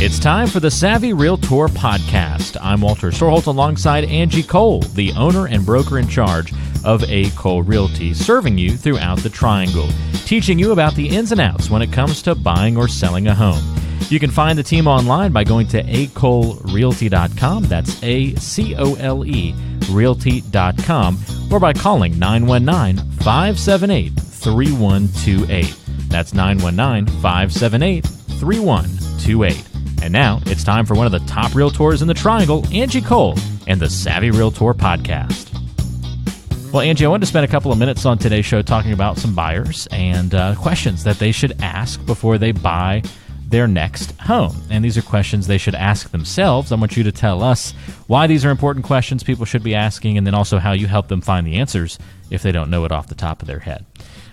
It's time for the Savvy Realtor Podcast. I'm Walter Storholt alongside Angie Cole, the owner and broker in charge of A. Cole Realty, serving you throughout the Triangle, teaching you about the ins and outs when it comes to buying or selling a home. You can find the team online by going to acolerealty.com. That's A-C-O-L-E realty.com, or by calling 919-578-3128. That's 919-578-3128. And now it's time for one of the top realtors in the Triangle, Angie Cole, and the Savvy Realtor Podcast. Well, Angie, I wanted to spend a couple of minutes on today's show talking about some buyers and questions that they should ask before they buy their next home. And these are questions they should ask themselves. I want you to tell us why these are important questions people should be asking, and then also how you help them find the answers if they don't know it off the top of their head.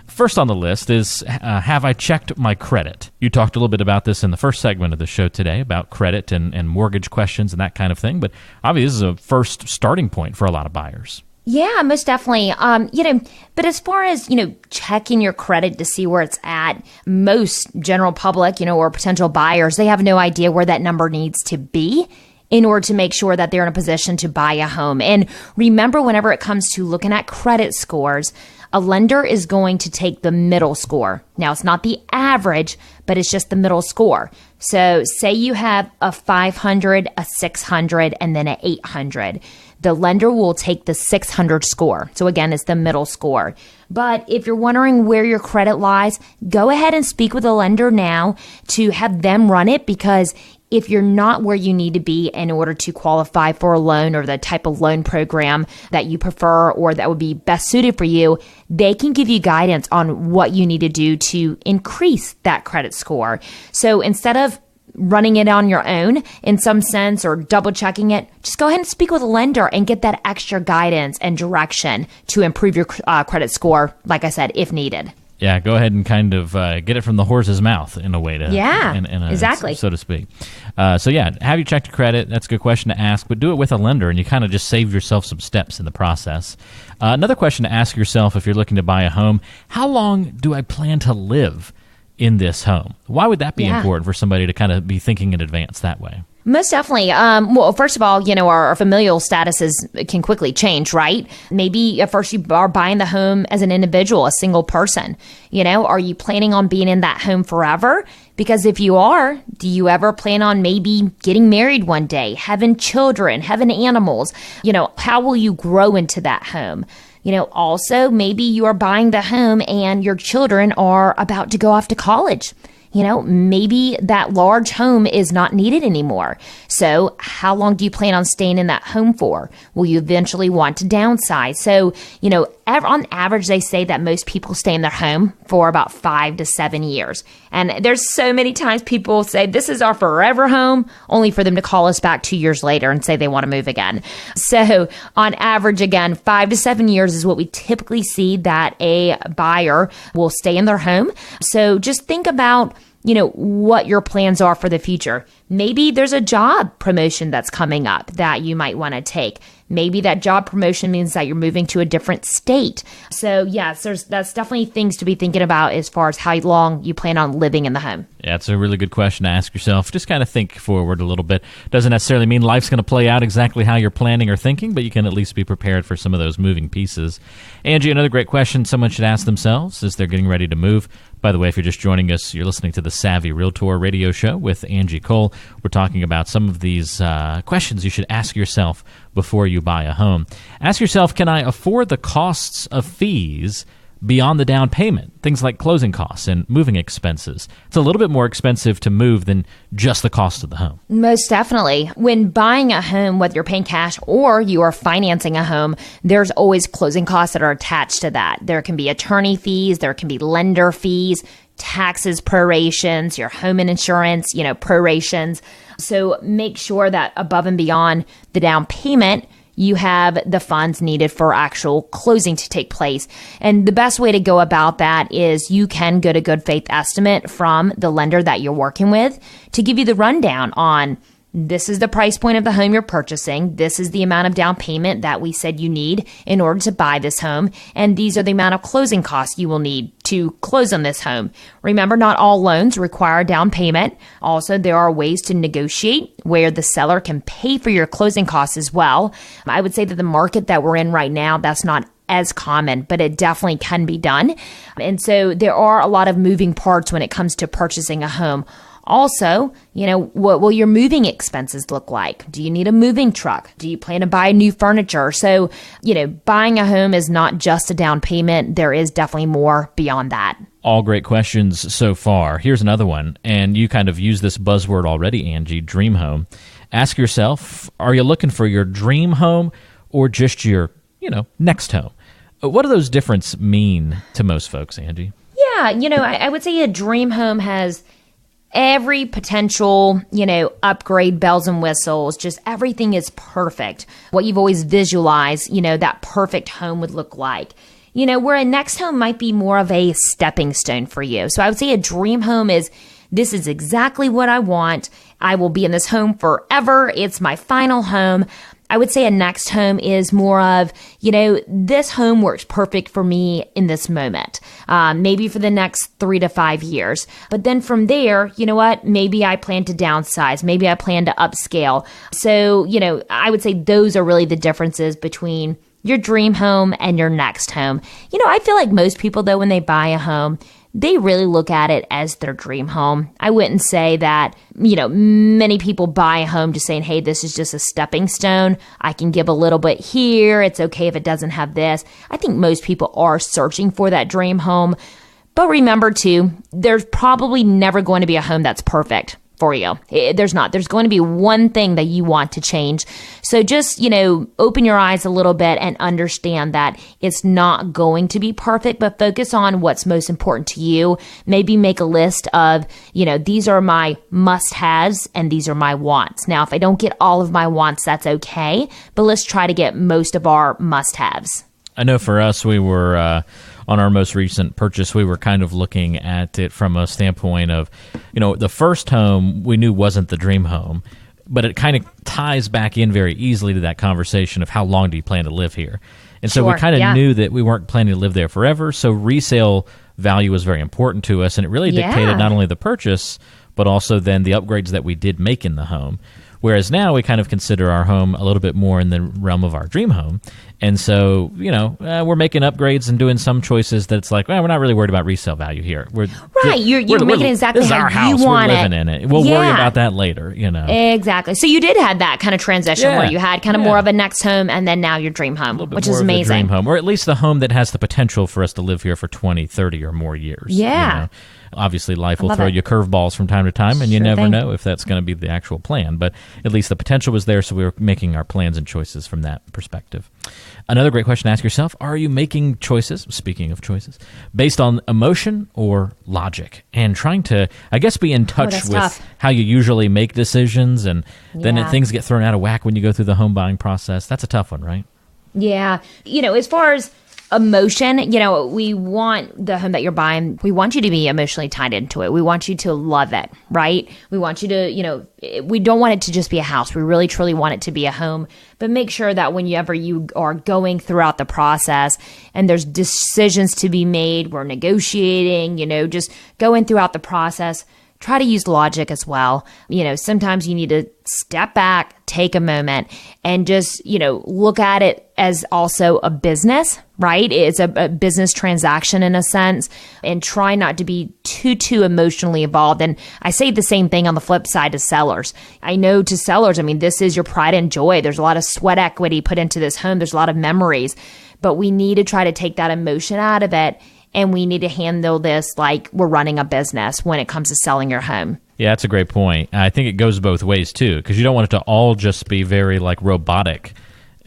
First on the list is, have I checked my credit? You talked a little bit about this in the first segment of the show today about credit and mortgage questions and that kind of thing. But obviously, this is a first starting point for a lot of buyers. Yeah, most definitely. But as far as, checking your credit to see where it's at, most general public, or potential buyers, they have no idea where that number needs to be in order to make sure that they're in a position to buy a home. And remember, whenever it comes to looking at credit scores, a lender is going to take the middle score. Now, it's not the average, but it's just the middle score. So say you have a 500, a 600, and then an 800. The lender will take the 600 score. So again, it's the middle score. But if you're wondering where your credit lies, go ahead and speak with a lender now to have them run it, because if you're not where you need to be in order to qualify for a loan or the type of loan program that you prefer or that would be best suited for you, they can give you guidance on what you need to do to increase that credit score. So instead of running it on your own in some sense or double checking it, just go ahead and speak with a lender and get that extra guidance and direction to improve your credit score, like I said, if needed. Yeah, go ahead and kind of get it from the horse's mouth in a way to, exactly, so to speak. Have you checked your credit? That's a good question to ask, but do it with a lender, and you kind of just save yourself some steps in the process. Another question to ask yourself if you're looking to buy a home: how long do I plan to live in this home? Why would that be important for somebody to kind of be thinking in advance that way? Most definitely. Well, first of all, our familial statuses can quickly change, right? Maybe at first you are buying the home as an individual, a single person. Are you planning on being in that home forever? Because if you are, do you ever plan on maybe getting married one day, having children, having animals? How will you grow into that home? Also, maybe you are buying the home and your children are about to go off to college. Maybe that large home is not needed anymore. So how long do you plan on staying in that home for? Will you eventually want to downsize? So, on average, they say that most people stay in their home for about 5 to 7 years. And there's so many times people say, this is our forever home, only for them to call us back 2 years later and say they want to move again. So on average, again, 5 to 7 years is what we typically see that a buyer will stay in their home. So just think about what your plans are for the future. Maybe there's a job promotion that's coming up that you might want to take. Maybe that job promotion means that you're moving to a different state. So yes, that's definitely things to be thinking about as far as how long you plan on living in the home. Yeah, it's a really good question to ask yourself. Just kind of think forward a little bit. Doesn't necessarily mean life's going to play out exactly how you're planning or thinking, but you can at least be prepared for some of those moving pieces. Angie, another great question someone should ask themselves as they're getting ready to move. By the way, if you're just joining us, you're listening to the Savvy Realtor radio show with Angie Cole. We're talking about some of these questions you should ask yourself before you buy a home. Ask yourself, can I afford the costs of fees beyond the down payment? Things like closing costs and moving expenses. It's a little bit more expensive to move than just the cost of the home. Most definitely. When buying a home, whether you're paying cash or you are financing a home, there's always closing costs that are attached to that. There can be attorney fees, there can be lender fees, taxes, prorations, your home and insurance, prorations. So make sure that above and beyond the down payment, you have the funds needed for actual closing to take place. And the best way to go about that is you can get a good faith estimate from the lender that you're working with to give you the rundown on this is the price point of the home you're purchasing. This is the amount of down payment that we said you need in order to buy this home. And these are the amount of closing costs you will need to close on this home. Remember, not all loans require a down payment. Also, there are ways to negotiate where the seller can pay for your closing costs as well. I would say that the market that we're in right now, that's not as common, but it definitely can be done. And so there are a lot of moving parts when it comes to purchasing a home. Also, what will your moving expenses look like? Do you need a moving truck? Do you plan to buy new furniture? So, buying a home is not just a down payment. There is definitely more beyond that. All great questions so far. Here's another one, and you kind of use this buzzword already, Angie, dream home. Ask yourself, are you looking for your dream home or just your, next home? What do those differences mean to most folks, Angie? Yeah, I would say a dream home has every potential, upgrade, bells and whistles, just everything is perfect. What you've always visualized, that perfect home would look like. Where a next home might be more of a stepping stone for you. So I would say a dream home is, this is exactly what I want. I will be in this home forever. It's my final home. I would say a next home is more of, this home works perfect for me in this moment, maybe for the next 3 to 5 years. But then from there, maybe I plan to downsize. Maybe I plan to upscale. So, I would say those are really the differences between your dream home and your next home. I feel like most people, though, when they buy a home, they really look at it as their dream home. I wouldn't say that, many people buy a home just saying, hey, this is just a stepping stone. I can give a little bit here. It's okay if it doesn't have this. I think most people are searching for that dream home. But remember, too, there's probably never going to be a home that's perfect for you. There's not. There's going to be one thing that you want to change. So just, open your eyes a little bit and understand that it's not going to be perfect, but focus on what's most important to you. Maybe make a list of, these are my must-haves and these are my wants. Now, if I don't get all of my wants, that's okay, but let's try to get most of our must-haves. I know for us, we were on our most recent purchase, we were kind of looking at it from a standpoint of, the first home we knew wasn't the dream home, but it kind of ties back in very easily to that conversation of how long do you plan to live here. And so we kind of knew that we weren't planning to live there forever. So resale value was very important to us, and it really dictated not only the purchase, but also then the upgrades that we did make in the home. Whereas now we kind of consider our home a little bit more in the realm of our dream home. And so, we're making upgrades and doing some choices that it's like, well, we're not really worried about resale value here. You're making it exactly this is how our house. you want we're living in it. We'll worry about that later, Exactly. So you did have that kind of transition where you had kind of more of a next home and then now your dream home, which is amazing. Dream home, or at least the home that has the potential for us to live here for 20, 30 or more years. Yeah. Obviously, life will throw you curveballs from time to time, and you never know if that's going to be the actual plan. But at least the potential was there, so we were making our plans and choices from that perspective. Another great question to ask yourself, are you making choices, speaking of choices, based on emotion or logic? And trying to, I guess, be in touch with how you usually make decisions, and then things get thrown out of whack when you go through the home buying process. That's a tough one, right? Yeah. As far as emotion, we want the home that you're buying, we want you to be emotionally tied into it. We want you to love it, right? We want you to, we don't want it to just be a house. We really, truly want it to be a home. But make sure that whenever you are going throughout the process and there's decisions to be made, we're negotiating, just going throughout the process, try to use logic as well. Sometimes you need to step back, take a moment, and just, look at it as also a business, right? It's a business transaction in a sense, and try not to be too emotionally involved. And I say the same thing on the flip side to sellers. I know to sellers, this is your pride and joy. There's a lot of sweat equity put into this home. There's a lot of memories, but we need to try to take that emotion out of it. And we need to handle this like we're running a business when it comes to selling your home. Yeah, that's a great point. I think it goes both ways, too, because you don't want it to all just be very, robotic.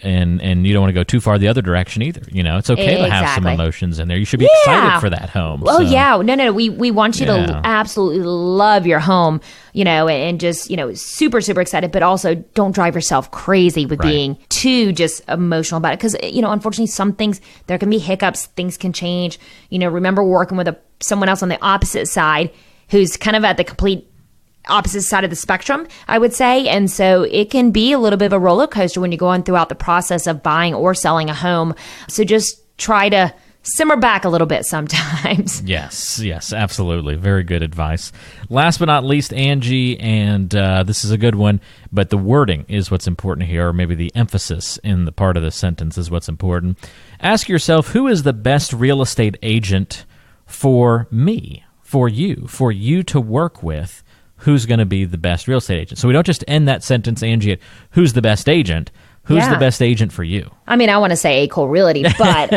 And you don't want to go too far the other direction either. It's okay to have some emotions in there. You should be excited for that home. Oh, yeah. No. We want you to absolutely love your home, and just, super, super excited. But also don't drive yourself crazy with being too just emotional about it. Because, unfortunately, some things, there can be hiccups. Things can change. Remember working with someone else on the opposite side who's kind of at the complete opposite side of the spectrum, I would say. And so it can be a little bit of a roller coaster when you're going throughout the process of buying or selling a home. So just try to simmer back a little bit sometimes. Yes, absolutely. Very good advice. Last but not least, Angie, and this is a good one, but the wording is what's important here, or maybe the emphasis in the part of the sentence is what's important. Ask yourself, who is the best real estate agent for me, for you to work with? Who's going to be the best real estate agent? So we don't just end that sentence, Angie, at who's the best agent. Who's the best agent for you? I mean, I want to say A. Cole Realty, but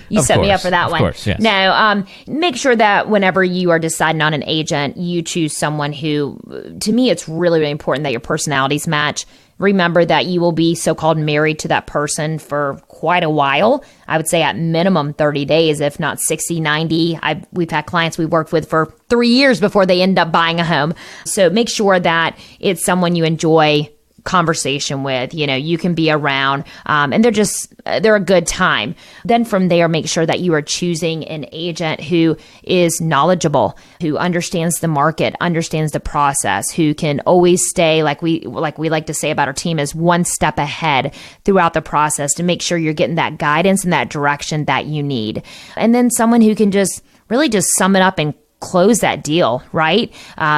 you set me up for that one. Of course, yes. No, make sure that whenever you are deciding on an agent, you choose someone who, to me, it's really, really important that your personalities match. Remember that you will be so-called married to that person for quite a while. I would say at minimum 30 days, if not 60, 90. We've had clients we worked with for 3 years before they end up buying a home. So make sure that it's someone you enjoy conversation with, you can be around, and they're a good time. Then from there, make sure that you are choosing an agent who is knowledgeable, who understands the market, understands the process, who can always stay, like we like to say about our team, is one step ahead throughout the process to make sure you're getting that guidance and that direction that you need. And then someone who can just sum it up and close that deal, right?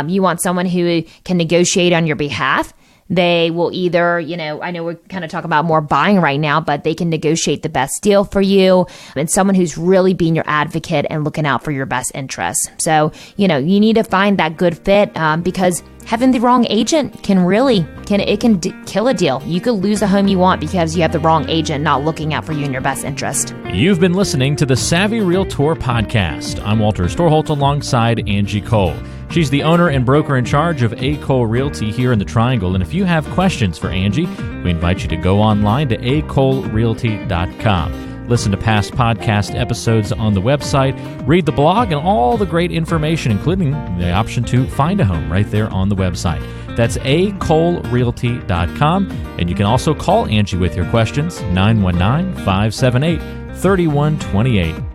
You want someone who can negotiate on your behalf. They will either, I know we're kind of talking about more buying right now, but they can negotiate the best deal for you, and someone who's really being your advocate and looking out for your best interests. So, you need to find that good fit, because having the wrong agent can kill a deal. You could lose a home you want because you have the wrong agent not looking out for you in your best interest. You've been listening to the Savvy Realtor Podcast. I'm Walter Storholt alongside Angie Cole. She's the owner and broker in charge of A. Cole Realty here in the Triangle. And if you have questions for Angie, we invite you to go online to acolerealty.com. Listen to past podcast episodes on the website, read the blog, and all the great information, including the option to find a home right there on the website. That's acolerealty.com. And you can also call Angie with your questions, 919-578-3128.